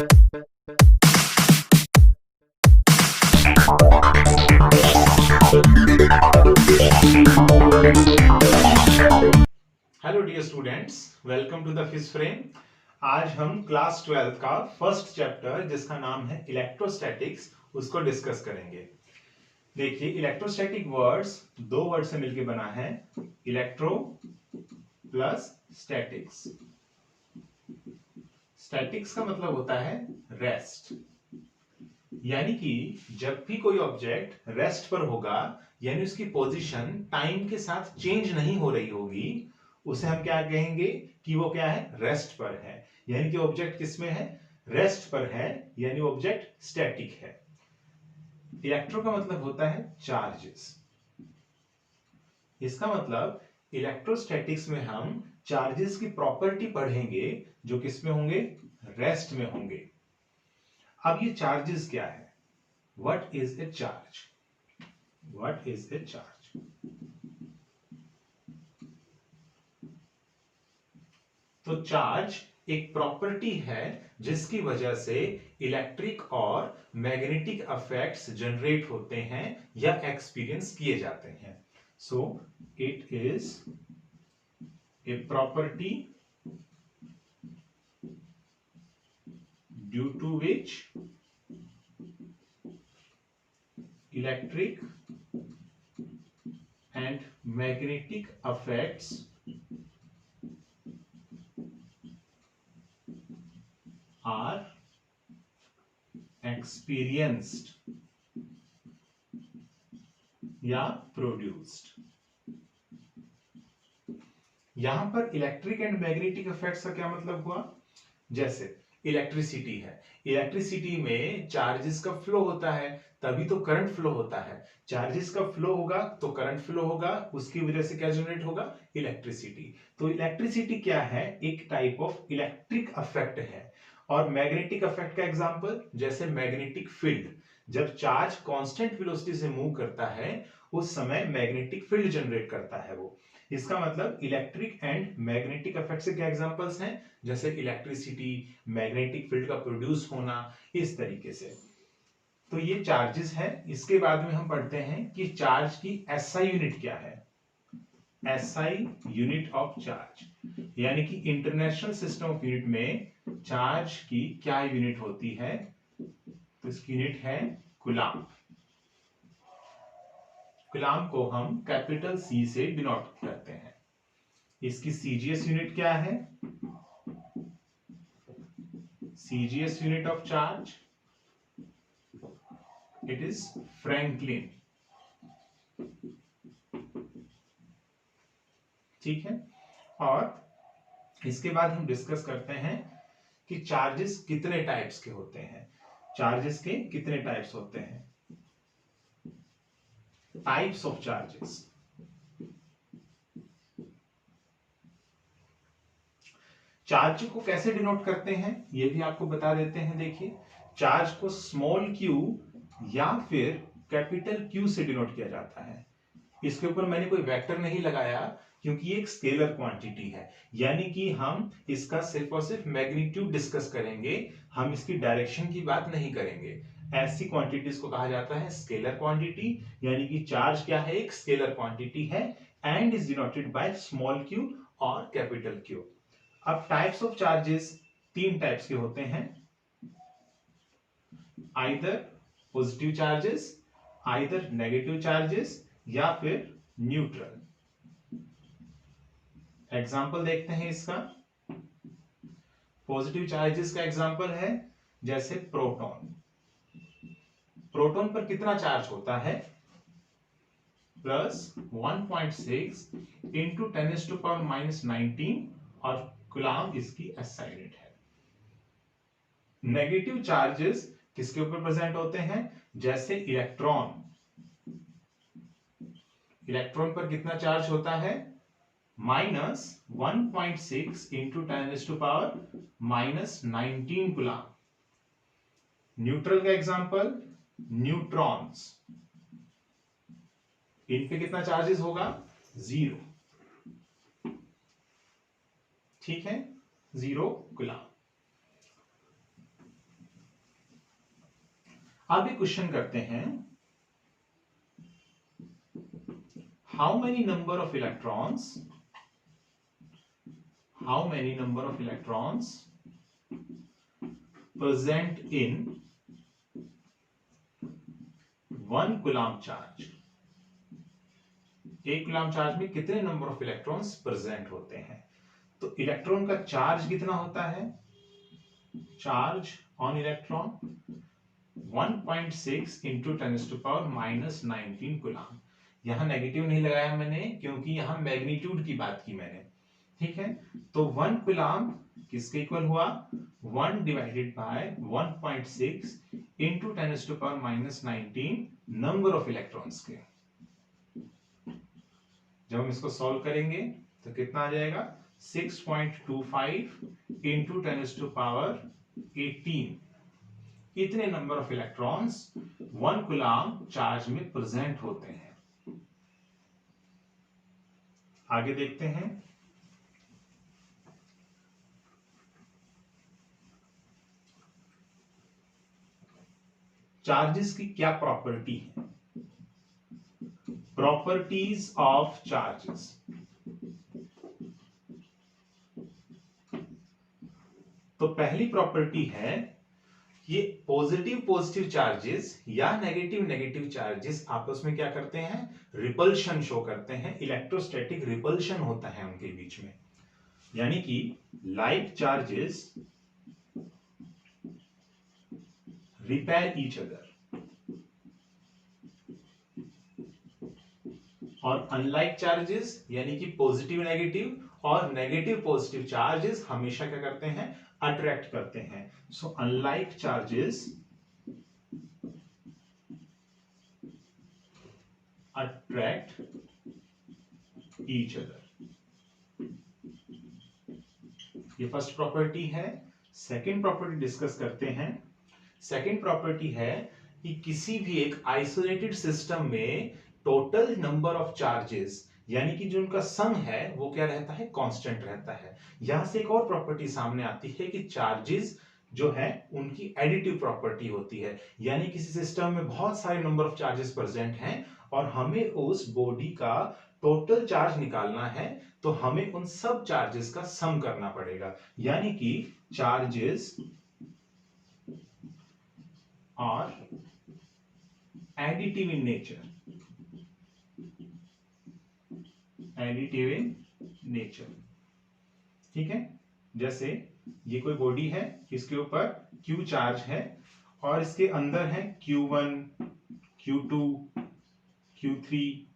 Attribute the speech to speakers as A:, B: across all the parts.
A: Hello dear students, welcome to the fish frame. आज हम class 12 का फर्स्ट चैप्टर जिसका नाम है इलेक्ट्रोस्टैटिक्स उसको डिस्कस करेंगे। देखिए, इलेक्ट्रोस्टैटिक वर्ड्स दो वर्ड से मिलकर बना है, इलेक्ट्रो प्लस स्टैटिक्स। स्टैटिक्स का मतलब होता है रेस्ट, यानी कि जब भी कोई ऑब्जेक्ट रेस्ट पर होगा, यानी उसकी पोजीशन टाइम के साथ चेंज नहीं हो रही होगी, उसे हम क्या कहेंगे कि वो क्या है, रेस्ट पर है। यानी कि ऑब्जेक्ट किसमें है, रेस्ट पर है, यानी ऑब्जेक्ट स्टैटिक है। इलेक्ट्रो का मतलब होता है चार्जेस। इसका मतलब इलेक्ट्रोस्टैटिक्स में हम चार्जेस की प्रॉपर्टी पढ़ेंगे जो किसमें होंगे, रेस्ट में होंगे। अब ये चार्जेस क्या है, what is a charge, what is a charge. तो चार्ज एक प्रॉपर्टी है जिसकी वजह से इलेक्ट्रिक और मैग्नेटिक इफेक्ट्स जनरेट होते हैं या एक्सपीरियंस किए जाते हैं। So it is a property due to which electric and magnetic effects are experienced या प्रोड्यूस्ड। यहां पर इलेक्ट्रिक एंड मैग्नेटिक इफेक्ट्स का क्या मतलब हुआ, जैसे इलेक्ट्रिसिटी है, इलेक्ट्रिसिटी में चार्जेस का फ्लो होता है, तभी तो करंट फ्लो होता है। चार्जेस का फ्लो होगा तो करंट फ्लो होगा, उसकी वजह से क्या जनरेट होगा, इलेक्ट्रिसिटी। तो इलेक्ट्रिसिटी क्या है, एक टाइप ऑफ इलेक्ट्रिक इफेक्ट है। और मैग्नेटिक इफेक्ट का एग्जांपल जैसे मैग्नेटिक फील्ड, जब चार्ज कांस्टेंट वेलोसिटी से मूव करता है उस समय मैग्नेटिक फील्ड जनरेट करता है वो। इसका मतलब इलेक्ट्रिक एंड मैग्नेटिक इफेक्ट से क्या एग्जांपल्स हैं, जैसे इलेक्ट्रिसिटी, मैग्नेटिक फील्ड का प्रोड्यूस होना, इस तरीके से। तो ये चार्जेस है। इसके बाद में हम पढ़ते हैं कि चार्ज की एसआई यूनिट क्या है। एसआई यूनिट ऑफ चार्ज, यानी कि इंटरनेशनल सिस्टम ऑफ यूनिट में चार्ज की क्या यूनिट होती है, तो इसकी यूनिट है कूलाम। कूलाम को हम कैपिटल सी से डिनोट करते हैं। इसकी सीजीएस यूनिट क्या है, CGS unit of charge, it is Franklin. ठीक है, और इसके बाद हम डिस्कस करते हैं कि चार्जेस कितने टाइप्स के होते हैं। चार्जेस के कितने टाइप्स होते हैं, टाइप्स ऑफ चार्जेस। चार्ज को कैसे डिनोट करते हैं ये भी आपको बता देते हैं। देखिए, चार्ज को स्मॉल क्यू या फिर कैपिटल क्यू से डिनोट किया जाता है। इसके ऊपर मैंने कोई वेक्टर नहीं लगाया क्योंकि ये एक स्केलर क्वांटिटी है, यानी कि हम इसका सिर्फ और सिर्फ मैग्नीट्यूड डिस्कस करेंगे, हम इसकी डायरेक्शन की बात नहीं करेंगे। ऐसी क्वांटिटीज को कहा जाता है स्केलर क्वांटिटी, यानी कि चार्ज क्या है, एक स्केलर क्वांटिटी है and is denoted by small Q और कैपिटल क्यू। अब टाइप्स ऑफ चार्जेस तीन टाइप्स के होते हैं, either positive charges, either negative charges या फिर न्यूट्रल। एग्जाम्पल देखते हैं इसका। पॉजिटिव चार्जेस का एग्जाम्पल है जैसे प्रोटॉन। प्रोटॉन पर कितना चार्ज होता है, प्लस 1.6 इंटू 10⁻⁻19 और कूलाम इसकी एसआई यूनिट है। नेगेटिव चार्जेस किसके ऊपर प्रेजेंट होते हैं, जैसे इलेक्ट्रॉन। इलेक्ट्रॉन पर कितना चार्ज होता है, -1.6 इंटू 10⁻⁻19 कूलाम। न्यूट्रल का एग्जांपल न्यूट्रॉन्स, इन पे कितना चार्जेस होगा, 0। ठीक है, 0 कूलाम। अब एक क्वेश्चन करते हैं, how many number of electrons present in 1 coulomb charge. एक कूलम्ब चार्ज में कितने नंबर ऑफ इलेक्ट्रॉन्स प्रेजेंट होते हैं? तो इलेक्ट्रॉन का चार्ज कितना होता है? Charge on electron 1.6 into 10⁻⁻19 coulomb. यहां नेगेटिव नहीं लगाया मैंने क्योंकि यहां मैग्नीट्यूड की बात की मैंने, ठीक है। तो 1 कूलम्ब किसके इक्वल हुआ? 1 divided by 1.6 into 10⁻⁻19 number of electrons के। जब हम इसको सॉल्व करेंगे तो कितना आ जाएगा? 6.25 इंटू 10⁻18 इतने number of electrons 1 coulomb charge में प्रेजेंट होते हैं। आगे देखते हैं, चार्जेस की क्या प्रॉपर्टी है? Properties of charges. तो पहली प्रॉपर्टी है, ये पॉजिटिव चार्जेस या नेगेटिव चार्जेस आपस में क्या करते हैं? रिपल्शन शो करते हैं, इलेक्ट्रोस्टैटिक रिपल्शन होता है उनके बीच में। यानी कि like charges repel each other और अनलाइक चार्जेस यानी कि पॉजिटिव नेगेटिव और नेगेटिव पॉजिटिव चार्जेस हमेशा क्या करते हैं? अट्रैक्ट करते हैं। So unlike charges attract each other. ये फर्स्ट प्रॉपर्टी है। सेकंड प्रॉपर्टी डिस्कस करते हैं। सेकंड प्रॉपर्टी है कि किसी भी एक आइसोलेटेड सिस्टम में टोटल नंबर ऑफ चार्जेस यानी कि जो उनका सम है वो क्या रहता है? कांस्टेंट रहता है। यहां से एक और प्रॉपर्टी सामने आती है कि चार्जेस जो है उनकी एडिटिव प्रॉपर्टी होती है। यानी किसी सिस्टम में बहुत सारे नंबर ऑफ चार्जेस प्रेजेंट हैं और हमें उस बॉडी का टोटल चार्ज निकालना है, तो हमें उन सब चार्जेस का सम करना पड़ेगा। यानी कि charges are additive in nature, additive in nature, ठीक है। जैसे ये कोई बॉडी है, इसके ऊपर Q चार्ज है और इसके अंदर है Q1, Q2, Q3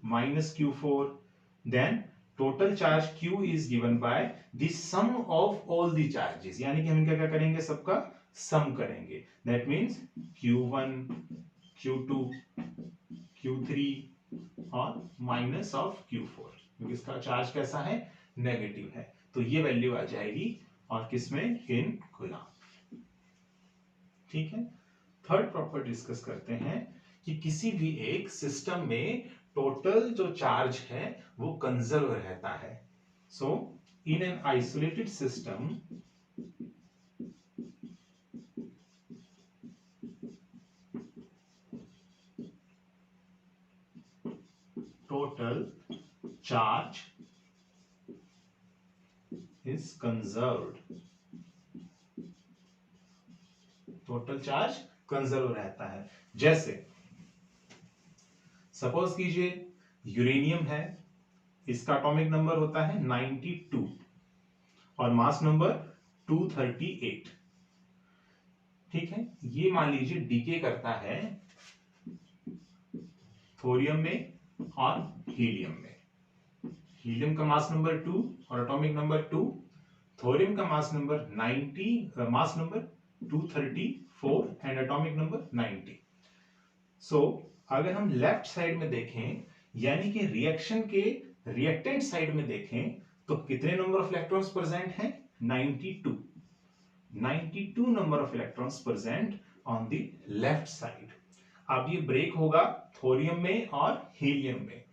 A: minus Q4, then total charge Q is given by the sum of all the charges। यानी कि हम क्या क्या करेंगे? सबका सम करेंगे। That means Q1, Q2, Q3 और माइनस ऑफ Q4 क्योंकि इसका चार्ज कैसा है? नेगेटिव है। तो ये वैल्यू आ जाएगी और किसमें? इन कूलम्ब, ठीक है। थर्ड प्रॉपर्टी डिस्कस करते हैं कि किसी भी एक सिस्टम में टोटल जो चार्ज है वो कंजर्व रहता है। So in an isolated system total charge is conserved। Total charge conserve रहता है। जैसे सपोज कीजिए यूरेनियम है, इसका एटॉमिक नंबर होता है 92 और मास नंबर 238, ठीक है। ये मान लीजिए डीके करता है थोरियम में और हीलियम में। हीलियम का मास नंबर 2 और एटॉमिक नंबर 2, थोरियम का mass number 90, mass number 234 and atomic number 90। सो अगर हम लेफ्ट साइड में देखें यानी कि रिएक्शन के रिएक्टेंट साइड में देखें तो कितने नंबर ऑफ इलेक्ट्रॉन्स प्रेजेंट हैं? 92 number of electrons present on the left side. अब ये ब्रेक होगा थोरियम में और हीलियम में,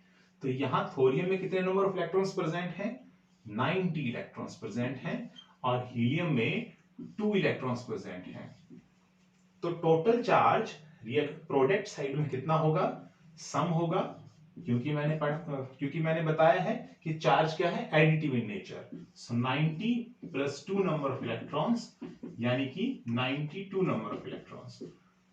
A: तो यहां थोरियम में कितने नंबर ऑफ इलेक्ट्रॉन्स प्रेजेंट हैं? 90 इलेक्ट्रॉन्स प्रेजेंट हैं और हीलियम में 2 इलेक्ट्रॉन्स प्रेजेंट हैं। तो टोटल चार्ज प्रोडक्ट साइड में कितना होगा, सम होगा, क्योंकि मैंने बताया है कि चार्ज क्या है, additive in nature. So 90 plus 2 number of electrons, यानी कि 92 नंबर ऑफ इलेक्ट्रॉन्स।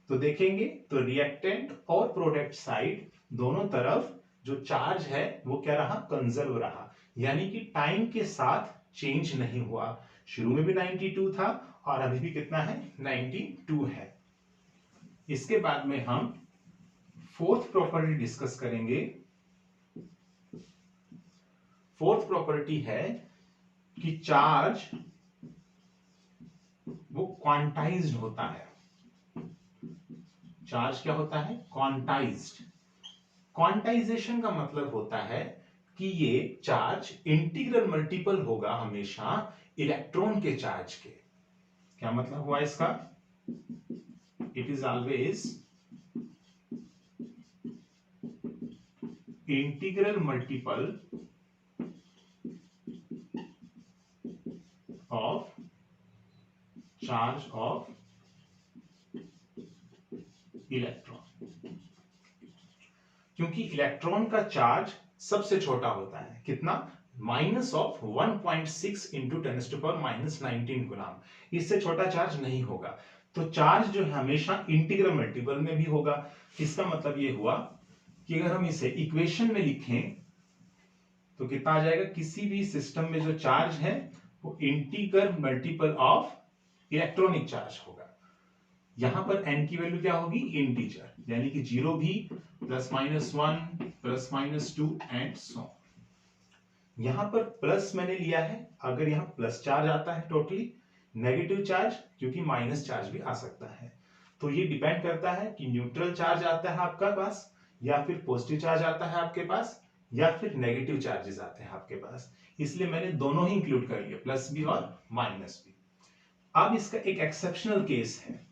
A: तो देखेंगे तो रिएक्टेंट और प्रोडक्ट साइड दोनों तरफ जो चार्ज है वो क्या रहा, कंजर्व रहा, यानी कि टाइम के साथ चेंज नहीं हुआ। शुरू में भी 92 था और अभी भी कितना है, 92 है। इसके बाद में हम फोर्थ प्रॉपर्टी डिस्कस करेंगे। फोर्थ प्रॉपर्टी है कि चार्ज वो क्वांटाइज्ड होता है। चार्ज क्या होता है, क्वांटाइज्ड। क्वांटाइजेशन का मतलब होता है कि ये चार्ज इंटीग्रल मल्टीपल होगा हमेशा इलेक्ट्रॉन के चार्ज के। क्या मतलब हुआ इसका, it is always integral multiple of charge of electron, क्योंकि इलेक्ट्रॉन का चार्ज सबसे छोटा होता है, कितना, माइनस ऑफ 1.6 इंटू 10⁻⁻19 गुना, इससे छोटा चार्ज नहीं होगा। तो चार्ज जो है हमेशा इंटीग्रल मल्टीपल में भी होगा। इसका मतलब ये हुआ कि अगर हम इसे इक्वेशन में लिखें तो कितना आ जाएगा, किसी भी सिस्टम में जो चार्ज है वो integral multiple of electronic charge होगा। यहां पर n की वैल्यू क्या होगी, इंटीजर, यानी कि 0 भी, ±1, ±2 एंड सो। यहां पर प्लस मैंने लिया है, अगर यहां प्लस चार्ज आता है टोटली, नेगेटिव चार्ज क्योंकि माइनस चार्ज भी आ सकता है। तो ये डिपेंड करता है कि न्यूट्रल चार्ज आता है आपका पास, या फिर पॉजिटिव चार्ज आता है आपके पास, या फिर नेगेटिव चार्जेस आते हैं आपके पास। इसलिए मैंने दोनों ही इंक्लूड कर लिया, प्लस भी और माइनस भी। अब इसका एक एक्सेप्शनल केस है।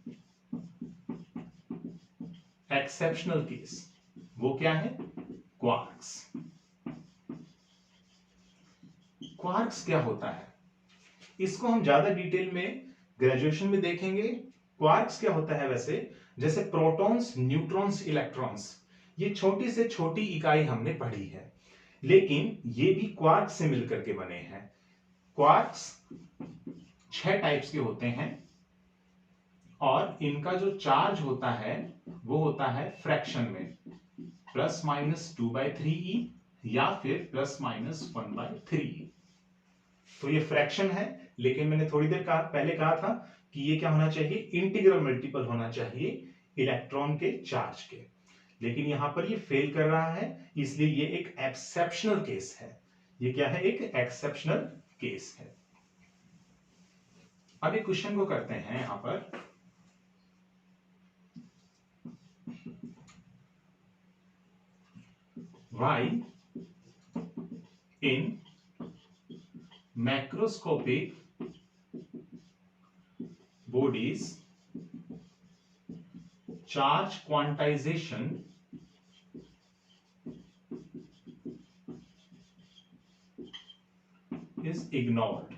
A: एक्सेप्शनल केस वो क्या है, क्वार्क्स। क्वार्क्स क्या होता है, इसको हम ज्यादा डिटेल में ग्रेजुएशन में देखेंगे। क्वार्क्स क्या होता है, वैसे जैसे प्रोटॉन्स, न्यूट्रॉन्स, इलेक्ट्रॉन्स, ये छोटी से छोटी इकाई हमने पढ़ी है, लेकिन ये भी क्वार्क्स से मिलकर के बने हैं। क्वार्क्स 6 टाइप्स के होते हैं और इनका जो चार्ज होता है वो होता है फ्रैक्शन में, ±2/3e या फिर ±1/3e। तो ये फ्रैक्शन है, लेकिन मैंने थोड़ी देर पहले कहा था कि ये क्या होना चाहिए, इंटीग्रल मल्टीपल होना चाहिए इलेक्ट्रॉन के चार्ज के, लेकिन यहां पर ये फेल कर रहा है, इसलिए ये एक एक्सेप्शनल केस है। ये क्या है, एक एक्सेप्शनल केस है। अब एक क्वेश्चन को करते हैं यहां पर, why in macroscopic bodies charge quantization is ignored।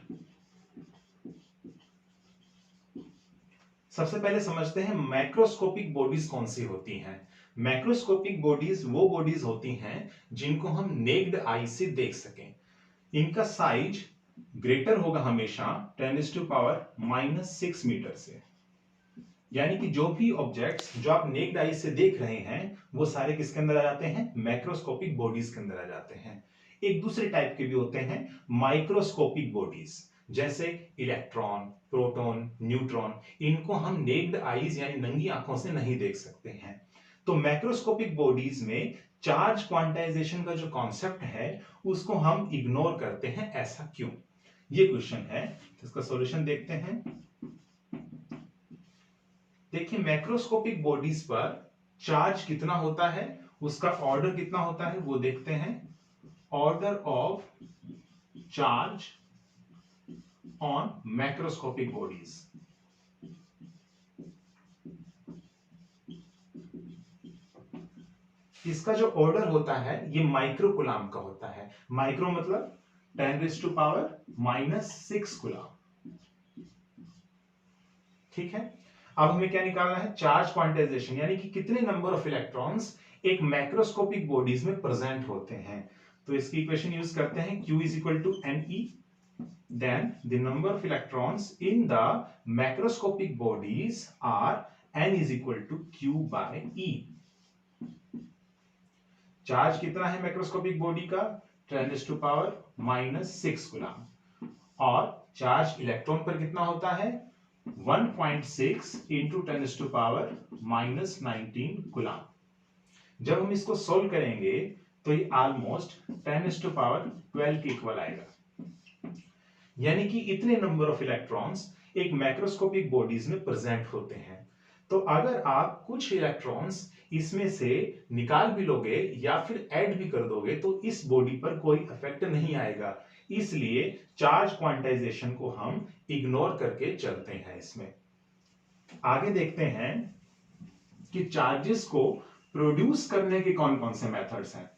A: सबसे पहले समझते हैं मैक्रोस्कोपिक बॉडीज कौन सी होती हैं। मैक्रोस्कोपिक बॉडीज वो बॉडीज होती हैं जिनको हम नेक्ड आई से देख सकें। इनका साइज ग्रेटर होगा हमेशा 10⁻⁻6 मीटर से, यानी कि जो भी ऑब्जेक्ट्स जो आप नेक्ड आई से देख रहे हैं वो सारे किसके अंदर आ जाते हैं, मैक्रोस्कोपिक बॉडीज के अंदर आ जाते हैं। एक दूसरे टाइप के भी होते हैं माइक्रोस्कोपिक बॉडीज, जैसे इलेक्ट्रॉन, प्रोटॉन, न्यूट्रॉन, इनको हम नेक्ड आईज यानी नंगी आंखों से नहीं देख सकते हैं। तो मैक्रोस्कोपिक बॉडीज में चार्ज क्वांटाइजेशन का जो कॉन्सेप्ट है उसको हम इग्नोर करते हैं, ऐसा क्यों, ये क्वेश्चन है। इसका सॉल्यूशन देखते हैं। देखिए मैक्रोस्कोपिक बॉडीज पर चार्ज कितना होता है, उसका ऑर्डर कितना होता है वो देखते हैं। Order of charge on macroscopic bodies, इसका जो ऑर्डर होता है ये माइक्रो कूलाम का होता है। माइक्रो मतलब 10⁻⁻6 कूलाम, ठीक है। अब हमें क्या निकालना है, चार्ज क्वांटाइजेशन, यानी कि कितने नंबर ऑफ इलेक्ट्रॉन्स एक मैक्रोस्कोपिक बॉडीज में प्रेजेंट होते हैं। तो इसकी इक्वेशन यूज करते हैं, Q is equal to Ne, then the number of electrons in the macroscopic bodies are N is equal to Q by E। Charge कितना है मैक्रोस्कोपिक बॉडी का, 10⁻⁻⁻6 कूलम, और चार्ज इलेक्ट्रॉन पर कितना होता है, 1.6 इंटू 10⁻⁻19 कूलम। जब हम इसको सोल्व करेंगे तो ये ऑलमोस्ट 10⁻12 के इक्वल आएगा, यानी कि इतने नंबर ऑफ इलेक्ट्रॉन्स एक मैक्रोस्कोपिक बॉडीज में प्रेजेंट होते हैं। तो अगर आप कुछ इलेक्ट्रॉन्स इसमें से निकाल भी लोगे या फिर ऐड भी कर दोगे तो इस बॉडी पर कोई इफेक्ट नहीं आएगा, इसलिए चार्ज क्वांटाइजेशन को हम इग्नोर करके चलते हैं। इसमें आगे देखते हैं कि चार्जेस को प्रोड्यूस करने के कौन कौन से मेथड्स हैं।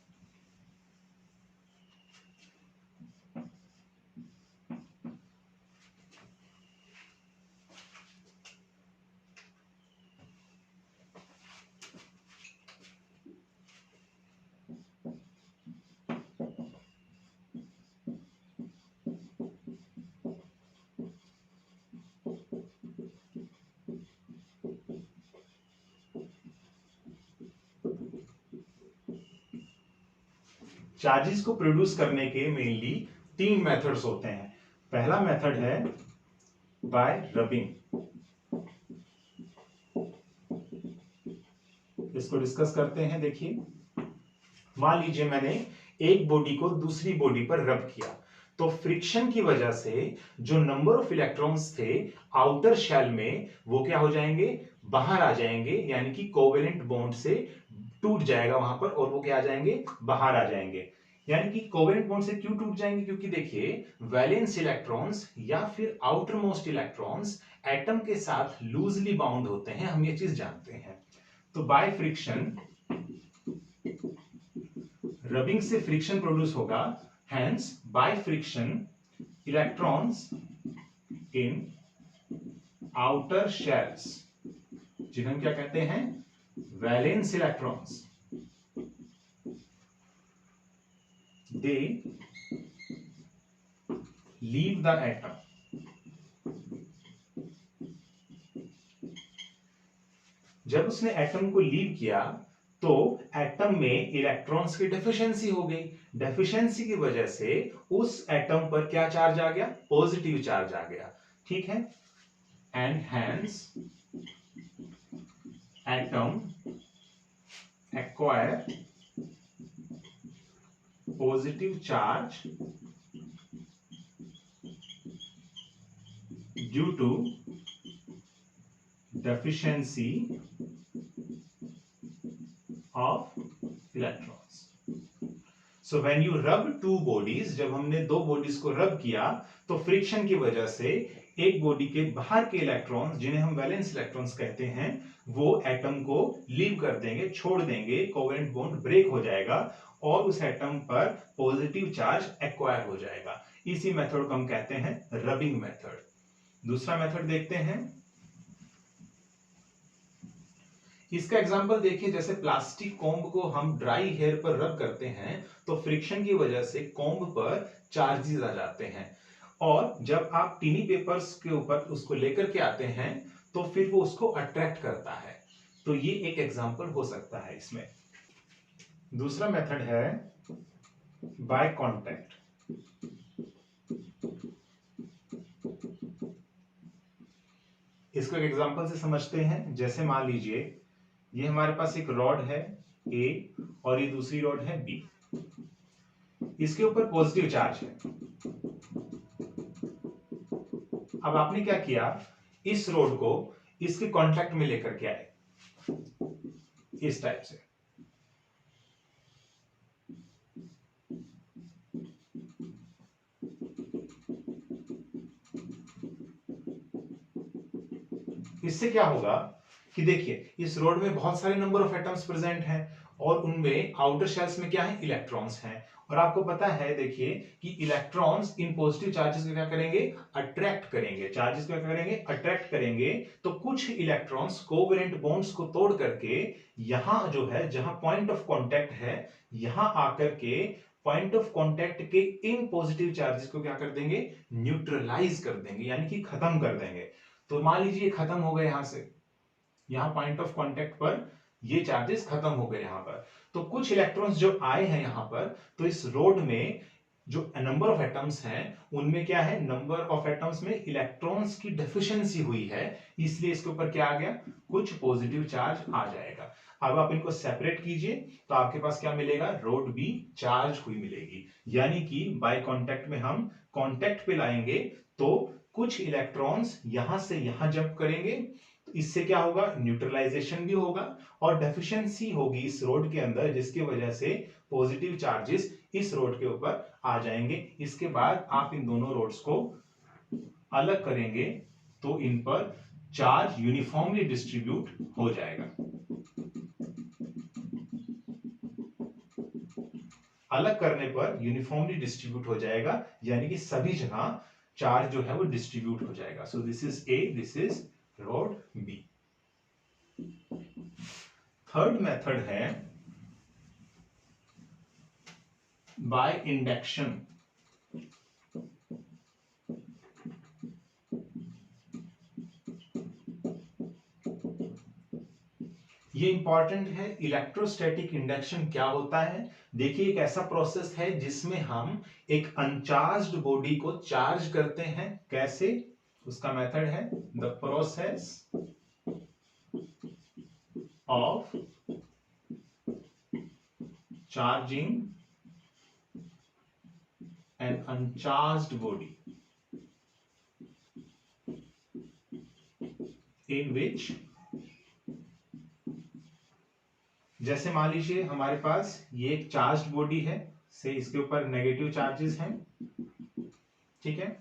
A: चार्जेस को प्रोड्यूस करने के मेनली 3 मेथड्स होते हैं। पहला मेथड है बाय रबिंग, इसको डिस्कस करते हैं। देखिए, मान लीजिए मैंने एक बॉडी को दूसरी बॉडी पर रब किया, तो फ्रिक्शन की वजह से जो नंबर ऑफ इलेक्ट्रॉन्स थे आउटर शेल में वो क्या हो जाएंगे, बाहर आ जाएंगे, यानी कि कोवेलेंट बॉन्ड से टूट जाएगा वहां पर और वो क्या आ जाएंगे, बाहर आ जाएंगे। यानी कि कोवेलेंट बॉन्ड से क्यों टूट जाएंगे, क्योंकि देखिए वैलेंस इलेक्ट्रॉन्स या फिर आउटर मोस्ट इलेक्ट्रॉन्स एटम के साथ लूजली बाउंड होते हैं, हम ये चीज जानते हैं। तो बाय फ्रिक्शन, रबिंग से फ्रिक्शन प्रोड्यूस होगा, hence by friction electrons in outer shells, जिन्हें हम क्या कहते हैं, valence electrons, they leave the atom. जब उसने एटम को लीव किया तो एटम में इलेक्ट्रॉन्स की डेफिशिएंसी हो गई। डेफिशिएंसी की वजह से उस एटम पर क्या चार्ज आ गया, पॉजिटिव चार्ज आ गया, ठीक है। And hence atom acquire positive charge due to deficiency of electrons. So when you rub two bodies, जब हमने दो बॉडीज को रब किया तो फ्रिक्शन की वजह से एक बॉडी के बाहर के इलेक्ट्रॉन्स, जिन्हें हम वैलेंस इलेक्ट्रॉन्स कहते हैं, वो एटम को लीव कर देंगे, छोड़ देंगे, कोवेलेंट बॉन्ड ब्रेक हो जाएगा और उस एटम पर पॉजिटिव चार्ज एक्वायर हो जाएगा। इसी मेथड को हम कहते हैं रबिंग मेथड। दूसरा मेथड देखते हैं, इसका एग्जांपल देखिए, जैसे प्लास्टिक कॉम्ब को हम ड्राई हेयर पर रब करते हैं तो फ्रिक्शन की वजह से कॉम्ब पर चार्जेस आ जाते हैं, और जब आप टिनी पेपर्स के ऊपर उसको लेकर के आते हैं तो फिर वो उसको अट्रैक्ट करता है। तो ये एक एग्जांपल हो सकता है इसमें। दूसरा मेथड है बाय कांटेक्ट। इसको एक एग्जांपल से समझते हैं। जैसे मान लीजिए ये हमारे पास एक रॉड है A और ये दूसरी रॉड है B, इसके ऊपर पॉजिटिव चार्ज है। अब आपने क्या किया, इस रॉड को इसके कांटेक्ट में लेकर के आए इस टाइप से, इससे क्या होगा कि देखिए इस रॉड में बहुत सारे नंबर ऑफ एटम्स प्रेजेंट हैं और उनमें आउटर शेल्स में क्या है, इलेक्ट्रॉन्स हैं, और आपको पता है देखिए कि इलेक्ट्रॉन्स इन पॉजिटिव चार्जेस को क्या करेंगे, अट्रैक्ट करेंगे, चार्जेस को क्या करेंगे, अट्रैक्ट करेंगे। तो कुछ इलेक्ट्रॉन्स कोवेलेंट बॉन्ड्स को तोड़ करके यहां जो है, जहां पॉइंट ऑफ कांटेक्ट है, यहां आकर के पॉइंट ऑफ कांटेक्ट के इन पॉजिटिव चार्जेस को क्या कर देंगे, न्यूट्रलाइज कर देंगे, यानी कि खत्म कर देंगे। तो मान लीजिए खत्म हो गए, यहां से, यहां पॉइंट ऑफ कांटेक्ट पर ये चार्जेस खत्म हो गए यहां पर। तो कुछ इलेक्ट्रॉन्स जो आए हैं यहां पर, तो इस रोड में जो नंबर ऑफ एटम्स हैं उनमें क्या है, नंबर ऑफ एटम्स में इलेक्ट्रॉन्स की डेफिशिएंसी हुई है, इसलिए इसके ऊपर क्या आ गया, कुछ पॉजिटिव चार्ज आ जाएगा। अब आप इनको सेपरेट कीजिए तो आपके पास क्या मिलेगा, रोड बी चार्ज हुई मिलेगी। यानी कि बाय कांटेक्ट में हम कांटेक्ट पे लाएंगे तो कुछ इलेक्ट्रॉन्स यहां से यहां जंप करेंगे, तो इससे क्या होगा, न्यूट्रलाइजेशन भी होगा और डेफिशिएंसी होगी इस रोड के अंदर, जिसकी वजह से पॉजिटिव चार्जेस इस रोड के ऊपर आ जाएंगे। इसके बाद आप इन दोनों रोड्स को अलग करेंगे तो इन पर चार्ज यूनिफॉर्मली डिस्ट्रीब्यूट हो जाएगा। अलग करने पर यूनिफॉर्मली डिस्ट्रीब्यूट हो जाएगा, यानी कि सभी जगह चार्ज जो है वो डिस्ट्रीब्यूट हो जाएगा। So this is a, this is rod B. Third method है बाय इंडक्शन। ये इंपॉर्टेंट है। इलेक्ट्रोस्टैटिक इंडक्शन क्या होता है, देखिए एक ऐसा प्रोसेस है जिसमें हम एक अनचार्ज्ड बॉडी को चार्ज करते हैं। कैसे, उसका मेथड है the process of charging an uncharged body in which, जैसे मान लीजिए हमारे पास ये एक चार्ज्ड बॉडी है, से इसके ऊपर नेगेटिव चार्जेस हैं, ठीक है,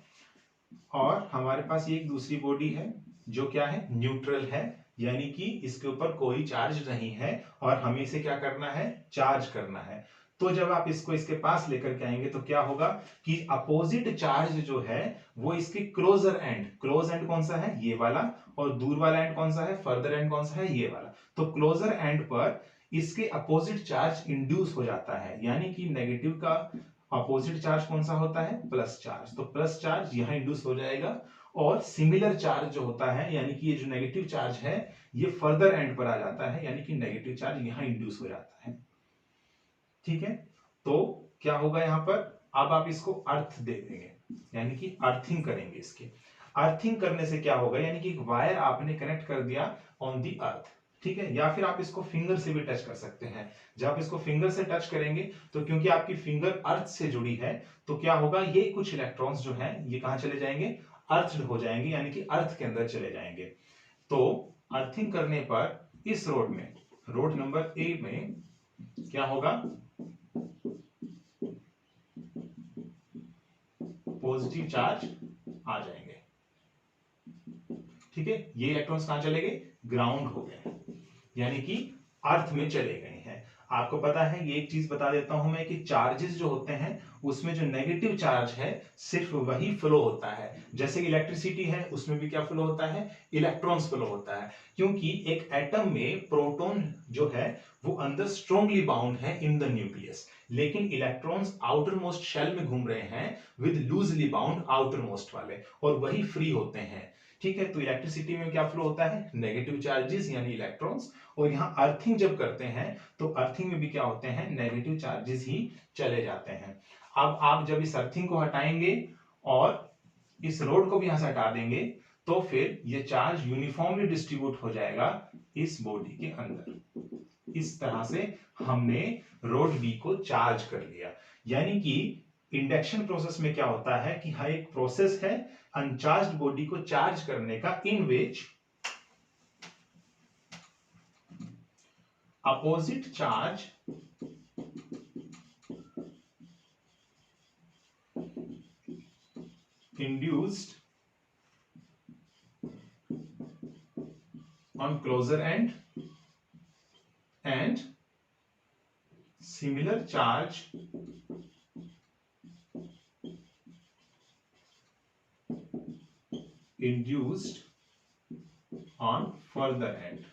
A: और हमारे पास ये एक दूसरी बॉडी है जो क्या है, न्यूट्रल है, यानी कि इसके ऊपर कोई चार्ज नहीं है और हमें इसे क्या करना है, चार्ज करना है। तो जब आप इसको इसके पास लेकर के आएंगे तो क्या होगा कि अपोजिट चार्ज जो है वो इसके क्लोजर एंड, क्लोज एंड कौन सा है, ये वाला, और दूर वाला एंड कौन सा है, फर्दर एंड कौन सा है, ये वाला। तो क्लोजर एंड पर इसके अपोजिट चार्ज इंड्यूस हो जाता है, यानी कि नेगेटिव का अपोजिट चार्ज कौन सा होता है, प्लस चार्ज। तो प्लस चार्ज यहां इंड्यूस हो जाएगा और सिमिलर चार्ज जो होता है, यानी कि ये जो नेगेटिव चार्ज है ये फर्दर एंड पर आ जाता है, यानी कि नेगेटिव चार्ज यहां इंड्यूस हो जाता है। ठीक है, तो क्या होगा यहां पर, अब आप इसको अर्थ दे देंगे, यानी कि अर्थिंग करेंगे। इसके अर्थिंग करने से क्या होगा, यानी कि एक वायर आपने कनेक्ट कर दिया ऑन दी अर्थ, ठीक है, या फिर आप इसको फिंगर से भी टच कर सकते हैं। जब आप इसको फिंगर से टच करेंगे तो क्योंकि आपकी फिंगर अर्थ से जुड़ी है, तो क्या होगा, ये कुछ इलेक्ट्रॉन्स जो हैं ये कहां चले जाएंगे, अर्थ हो जाएंगे, यानी कि अर्थ के अंदर चले जाएंगे। तो अर्थिंग करने पर इस रोड में, रोड नंबर ए में क्या होगा, पॉजिटिव चार्ज आ जाएंगे। ठीक है, ये इलेक्ट्रॉन्स कहां चले गए, ग्राउंड हो गए, यानी कि अर्थ में चले गए हैं। आपको पता है, ये एक चीज बता देता हूं मैं कि चार्जेस जो होते हैं उसमें जो नेगेटिव चार्ज है सिर्फ वही फ्लो होता है। जैसे इलेक्ट्रिसिटी है उसमें भी क्या फ्लो होता है, इलेक्ट्रॉन्स फ्लो होता है, क्योंकि एक एटम में प्रोटॉन जो है वो अंदर स्ट्रांगली बाउंड है इन द न्यूक्लियस, लेकिन इलेक्ट्रॉन्स आउटर मोस्ट शेल में घूम रहे हैं with loosely bound outer most वाले, और वही फ्री होते हैं। ठीक है, तो इलेक्ट्रिसिटी में क्या फ्लो होता है, नेगेटिव चार्जेस यानी इलेक्ट्रॉन्स, और यहां अर्थिंग जब करते हैं तो अर्थिंग में भी क्या होते हैं, नेगेटिव चार्जेस ही चले जाते हैं। अब आप जब इस अर्थिंग को हटाएंगे और इस रोड को भी यहां से हटा देंगे तो फिर ये चार्ज यूनिफॉर्मली डिस्ट्रीब्यूट हो जाएगा इस बॉडी के अंदर। इस तरह से हमने रोड बी को चार्ज कर लिया। यानी कि इंडक्शन प्रोसेस में क्या होता है कि हर एक प्रोसेस है अनचार्ज्ड बॉडी को चार्ज करने का, इन विच opposite charge induced on closer end and similar charge induced on further end।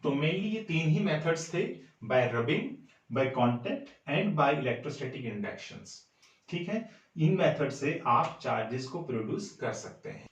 A: तो मेनली ये तीन ही मेथड्स थे, by rubbing, by contact and by electrostatic inductions. ठीक है, इन मेथड से आप चार्जेस को प्रोड्यूस कर सकते हैं।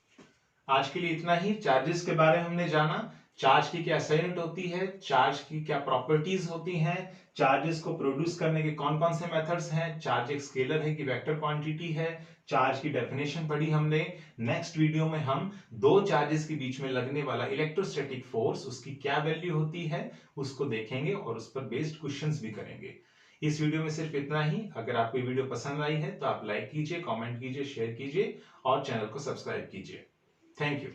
A: आज के लिए इतना ही। चार्जेस के बारे में हमने जाना, चार्ज की क्या असाइनमेंट होती है, चार्ज की क्या प्रॉपर्टीज होती हैं, चार्जेस को प्रोड्यूस करने के कौन कौन से मेथड्स हैं, चार्ज एक स्केलर है कि वेक्टर क्वांटिटी है, चार्ज की डेफिनेशन पढ़ी हमने। नेक्स्ट वीडियो में हम दो चार्जेस के बीच में लगने वाला इलेक्ट्रोस्टैटिक फोर्स, उसकी क्या वैल्यू होती है, उसको देखेंगे और उस पर बेस्ड क्वेश्चंस भी करेंगे। इस वीडियो में सिर्फ इतना ही। अगर आपको वीडियो पसंद आई है तो आप लाइक कीजिए, कमेंट कीजिए, शेयर कीजिए और चैनल को सब्सक्राइब कीजिए। Thank you.